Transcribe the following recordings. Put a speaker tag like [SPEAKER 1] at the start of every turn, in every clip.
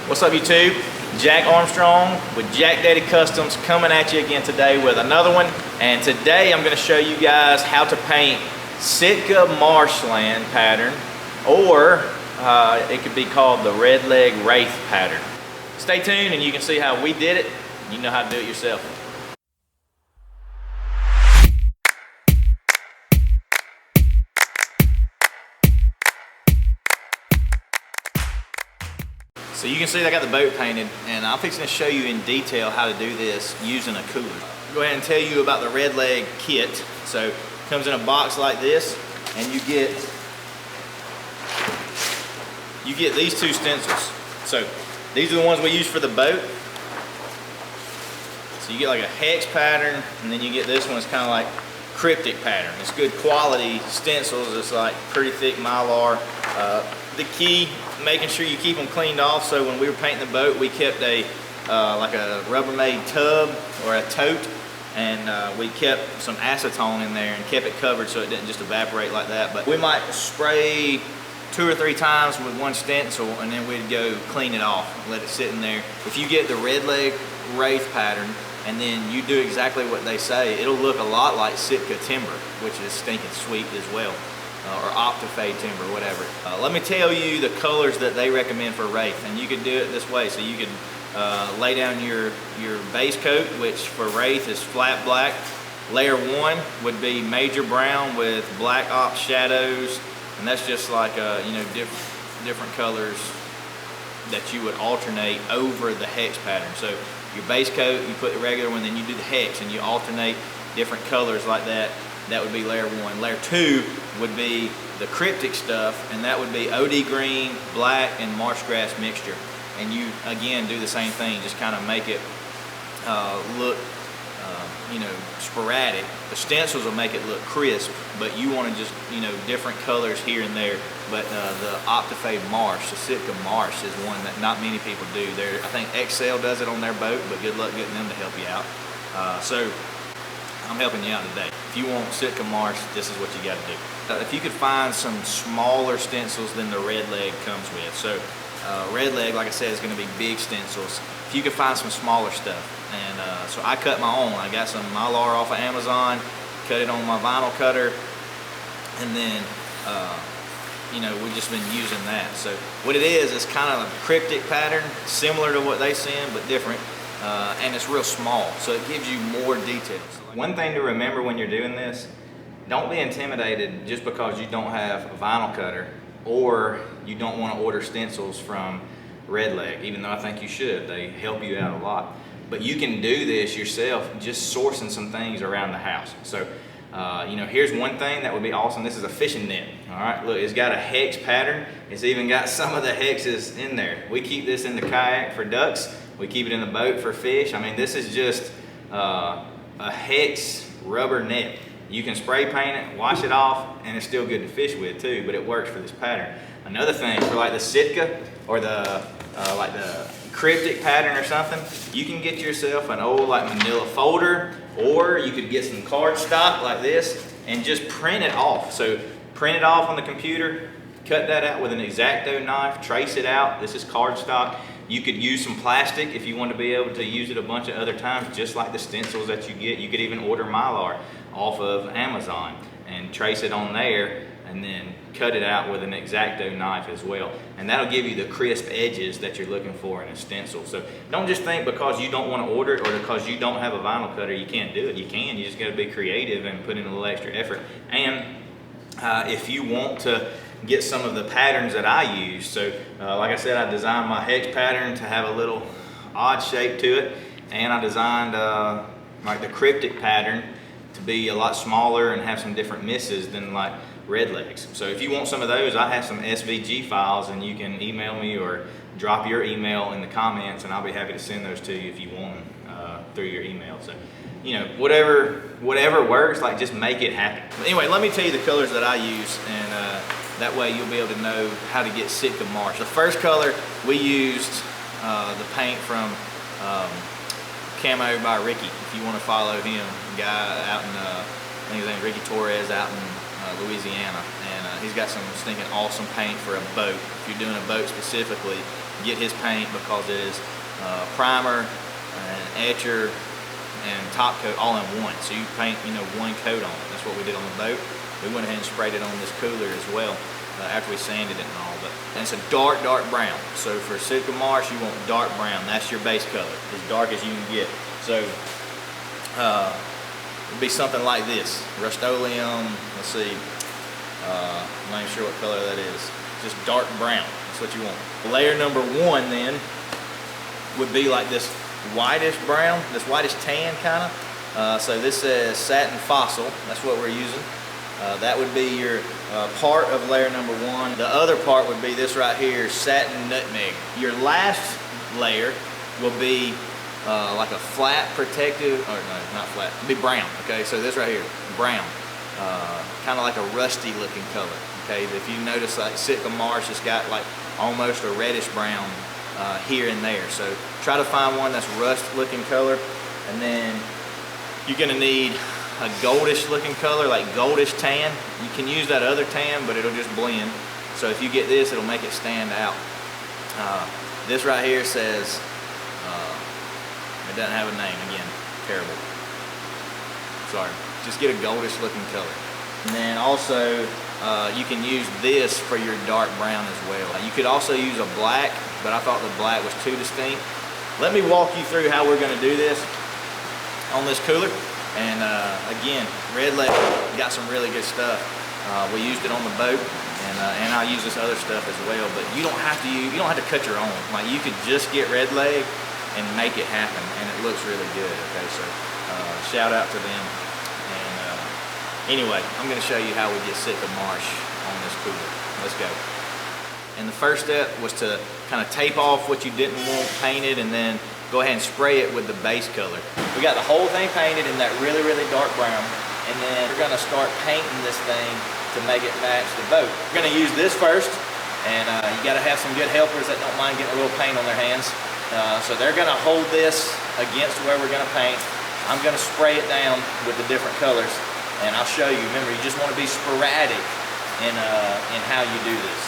[SPEAKER 1] What's up, YouTube? Jack Armstrong with Jack Daddy Customs coming at you again today with another one. And today I'm going to show you guys how to paint Sitka marshland pattern, or it could be called the redleg wraith pattern. Stay tuned and you can see how we did it. You know how to do it yourself. So you can see I got the boat painted, and I'm fixing to show you in detail how to do this using a cooler. Go ahead and tell you about the redleg kit. So it comes in a box like this, and you get these two stencils. So these are the ones we use for the boat. So you get like a hex pattern, and then you get this one. It's kind of like cryptic pattern. It's good quality stencils. It's like pretty thick mylar. The key, making sure you keep them cleaned off. So when we were painting the boat, we kept a like a Rubbermaid tub or a tote, and we kept some acetone in there and kept it covered so it didn't just evaporate like that. But we might spray 2 or 3 times with one stencil, and then we'd go clean it off and let it sit in there. If you get the redleg wraith pattern and then you do exactly what they say, it'll look a lot like Sitka timber, which is stinking sweet as well. Or optifade timber, whatever. Let me tell you the colors that they recommend for wraith, and you could do it this way. So you could lay down your base coat, which for wraith is flat black. Layer 1 would be major brown with black ops shadows, and that's just like you know, different colors that you would alternate over the hex pattern. So your base coat, you put the regular one, then you do the hex, and you alternate different colors like that. That would be layer 1. Layer 2 would be the cryptic stuff, and that would be OD green, black, and marsh grass mixture. And you, again, do the same thing, just kind of make it look, you know, sporadic. The stencils will make it look crisp, but you want to just, you know, different colors here and there. But the optifade marsh, the Sitka marsh, is one that not many people do. I think Excel does it on their boat, but good luck getting them to help you out. So I'm helping you out today. If you want Sitka marsh, this is what you got to do. If you could find some smaller stencils than the redleg comes with. So redleg, like I said, is going to be big stencils. If you could find some smaller stuff. And so I cut my own. I got some mylar off of Amazon, cut it on my vinyl cutter, and then you know, we've just been using that. So what it is kind of a cryptic pattern, similar to what they send, but different. And it's real small, so it gives you more details. One thing to remember when you're doing this, don't be intimidated just because you don't have a vinyl cutter or you don't want to order stencils from redleg, even though I think you should. They help you out a lot. But you can do this yourself, just sourcing some things around the house. So you know, here's one thing that would be awesome. This is a fishing net. All right, look, it's got a hex pattern. It's even got some of the hexes in there. We keep this in the kayak for ducks. We keep it in the boat for fish. I mean, this is just a hex rubber net. You can spray paint it, wash it off, and it's still good to fish with too, but it works for this pattern. Another thing, for like the Sitka or the like the cryptic pattern or something, you can get yourself an old like manila folder, or you could get some cardstock like this and just print it off. So print it off on the computer, cut that out with an X-Acto knife, trace it out. This is cardstock. You could use some plastic if you want to be able to use it a bunch of other times, just like the stencils that you get. You could even order mylar off of Amazon and trace it on there, and then cut it out with an X-Acto knife as well. And that'll give you the crisp edges that you're looking for in a stencil. So don't just think because you don't want to order it or because you don't have a vinyl cutter you can't do it. You can, you just got to be creative and put in a little extra effort. And if you want to get some of the patterns that I use. So like I said, I designed my hex pattern to have a little odd shape to it, and I designed like the cryptic pattern to be a lot smaller and have some different misses than like redlegs. So if you want some of those, I have some SVG files, and you can email me or drop your email in the comments, and I'll be happy to send those to you if you want them through your email. So, you know, whatever works, like just make it happen. But anyway, let me tell you the colors that I use, and that way you'll be able to know how to get Sitka marsh. The first color we used the paint from Camo by Ricky. If you want to follow him, a guy out in I think his name's Ricky Torres out in Louisiana, and He's got some stinking awesome paint for a boat. If you're doing a boat specifically, get his paint because it is primer, and etcher, and top coat all in one. So you paint, one coat on it. That's what we did on the boat. We went ahead and sprayed it on this cooler as well after we sanded it and all. And it's a dark brown. So for Sitka marsh, you want dark brown. That's your base color, as dark as you can get. So it'd be something like this. Rust-Oleum, let's see, I'm not even sure what color that is. Just dark brown, that's what you want. Layer number 1 then would be like this whitish brown, this whitish tan kind of. So this says satin fossil, that's what we're using. That would be your part of layer number 1. The other part would be this right here, satin nutmeg. Your last layer will be like a flat protective, or no, not flat, it'll be brown, okay? So this right here, brown, kind of like a rusty looking color, okay? If you notice like Sitka marsh, it's got like almost a reddish brown here and there. So try to find one that's rust looking color, and then you're gonna need a goldish looking color, like goldish tan. You can use that other tan, but it'll just blend. So if you get this, it'll make it stand out. This right here says, it doesn't have a name, again, terrible. Sorry, just get a goldish looking color. And then also, you can use this for your dark brown as well. You could also use a black, but I thought the black was too distinct. Let me walk you through how we're gonna do this on this cooler. And again, redleg got some really good stuff. We used it on the boat, and I'll use this other stuff as well. But you don't have to cut your own. Like you could just get redleg and make it happen, and it looks really good. Okay, so shout out to them. And anyway, I'm going to show you how we get Sitka marsh on this cooler. Let's go. And the first step was to kind of tape off what you didn't want painted, and then go ahead and spray it with the base color. We got the whole thing painted in that really, really dark brown, and then we're gonna start painting this thing to make it match the boat. We're gonna use this first, and you gotta have some good helpers that don't mind getting a little paint on their hands. So they're gonna hold this against where we're gonna paint. I'm gonna spray it down with the different colors, and I'll show you. Remember, you just wanna be sporadic in how you do this.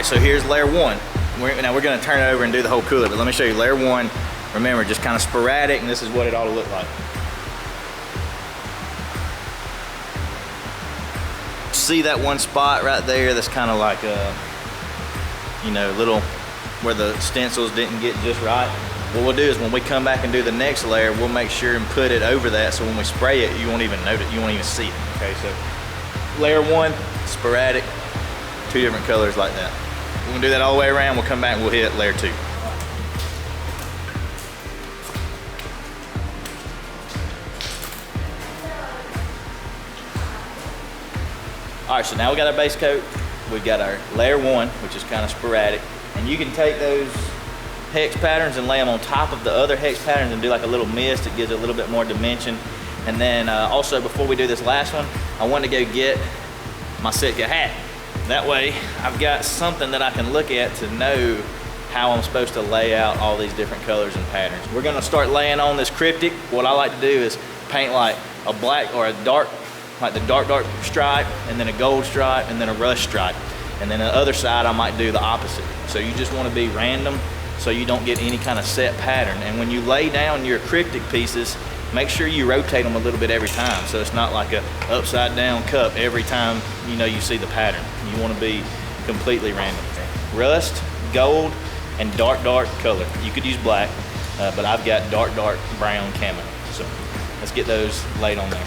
[SPEAKER 1] So here's layer 1. Now we're gonna turn it over and do the whole cooler, but let me show you layer 1. Remember, just kind of sporadic, and this is what it ought to look like. See that one spot right there that's kind of like a, little, where the stencils didn't get just right? What we'll do is when we come back and do the next layer, we'll make sure and put it over that, so when we spray it, you won't even notice, you won't even see it. Okay, so layer 1, sporadic, 2 different colors like that. We're gonna do that all the way around. We'll come back and we'll hit layer 2. All right, so now we got our base coat. We've got our layer 1, which is kind of sporadic. And you can take those hex patterns and lay them on top of the other hex patterns and do like a little mist. It gives it a little bit more dimension. And then also, before we do this last one, I want to go get my Sitka hat. That way, I've got something that I can look at to know how I'm supposed to lay out all these different colors and patterns. We're gonna start laying on this cryptic. What I like to do is paint like a black or a dark, like the dark stripe, and then a gold stripe, and then a rust stripe. And then the other side, I might do the opposite. So you just wanna be random so you don't get any kind of set pattern. And when you lay down your cryptic pieces, make sure you rotate them a little bit every time, so it's not like a upside down cup every time you see the pattern. You want to be completely random. Rust, gold, and dark color. You could use black, but I've got dark brown camo. So let's get those laid on there.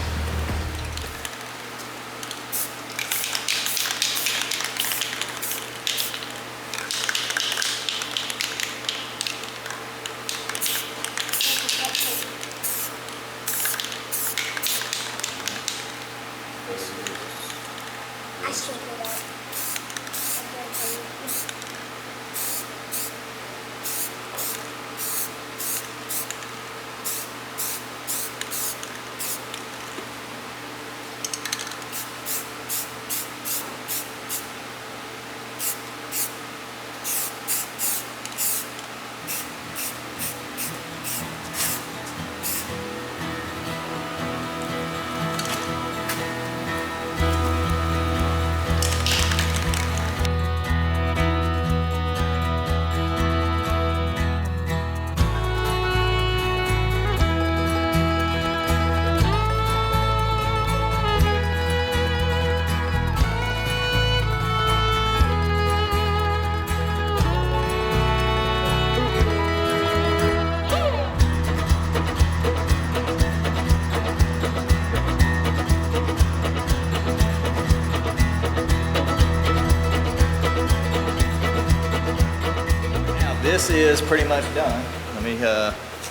[SPEAKER 1] This is pretty much done.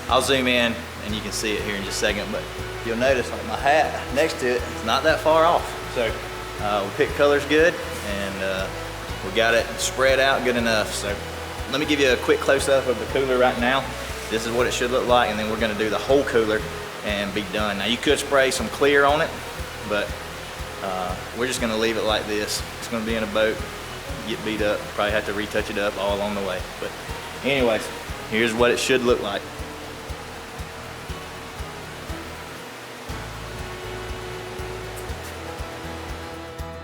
[SPEAKER 1] I'll zoom in and you can see it here in just a second, but you'll notice like my hat next to it is not that far off. So we picked colors good, and we got it spread out good enough. So let me give you a quick close-up of the cooler right now. This is what it should look like, and then we're gonna do the whole cooler and be done. Now you could spray some clear on it, but we're just gonna leave it like this. It's gonna be in a boat, get beat up, probably have to retouch it up all along the way. But anyways, here's what it should look like.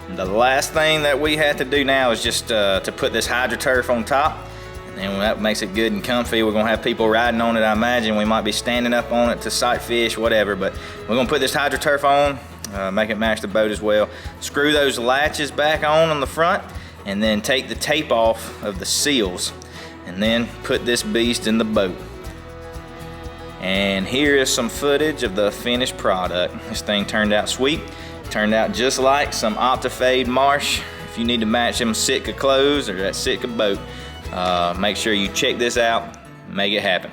[SPEAKER 1] The last thing that we have to do now is just to put this HydroTurf on top, and then that makes it good and comfy. We're gonna have people riding on it, I imagine. We might be standing up on it to sight fish, whatever, but we're gonna put this HydroTurf on, make it match the boat as well. Screw those latches back on the front, and then take the tape off of the seals, and then put this beast in the boat. And here is some footage of the finished product. This thing turned out sweet. Turned out just like some optifade marsh. If you need to match them Sitka clothes or that Sitka boat, make sure you check this out, make it happen.